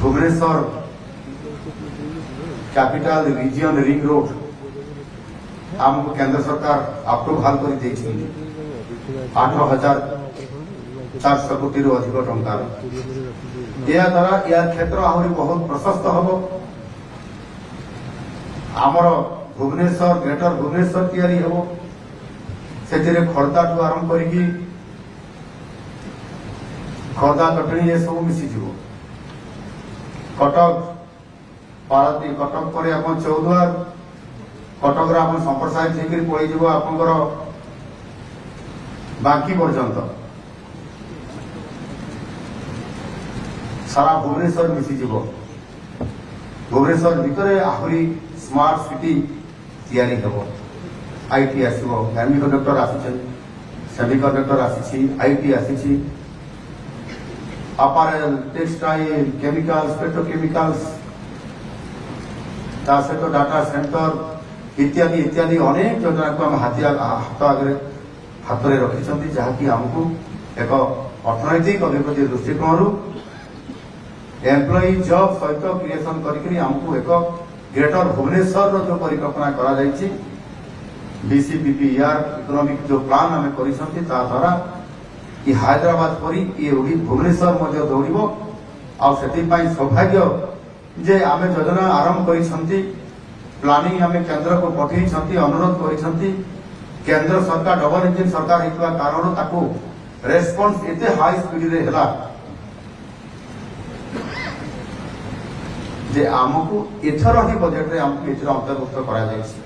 Bhubaneswar capital region ring road आमको केंद्र सरकार अप्रूवाल कर 8,400 कोटी अधिक टंकार या द्वारा या क्षेत्र आहरी बहुत प्रशस्त हम आमर भुवनेश्वर ग्रेटर भुवनेश्वर तैयारी हम से खर्दा ठू आरंभ करी खर्दा जटणी ये सब मिशीज कटक पाराती कटक पर चौद्वार कटक संप्रसारित होकर पड़े आपंकर बांकी पर्यंत सारा भुवनेश्वर मिशीज भुवनेश्वर भितर आहरी स्मार्ट सिटी तैयारी हम आईटी आसो सेमिकंडक्टर सेमिकंडक्टर आसी आईटी आसी अपारेल टेक्सटाइल केमिकल्स पेट्रोकेमिकल्स सहित डाटा सेंटर इत्यादि इत्यादि अनेक योजना को हम हाथ आगे हाथ में रखी जहाँकि आमको एक अर्थनैतिक अभिवृद्धि दृष्टिकोण एम्प्लॉई जॉब सहित क्रिएशन करमको एक ग्रेटर भुवनेश्वर जो परिकल्पना करा बीसीपीपीआर इकोनॉमिक जो प्लान आम कर द्वारा ये हैदराबाद परी ये भुवनेश्वर दौड़ आपाई सौभाग्य जे आम योजना आरंभ कर प्लानिंग आम केंद्र को पठे अनुरोध कर केंद्र सरकार डबल इंजिन सरकार होता कारण रेस्पॉन्स एते हाई स्पीड रे हला जे आमको एथर ही बजेट रे आमको एथर अंतर्भुक्त करा जायछि।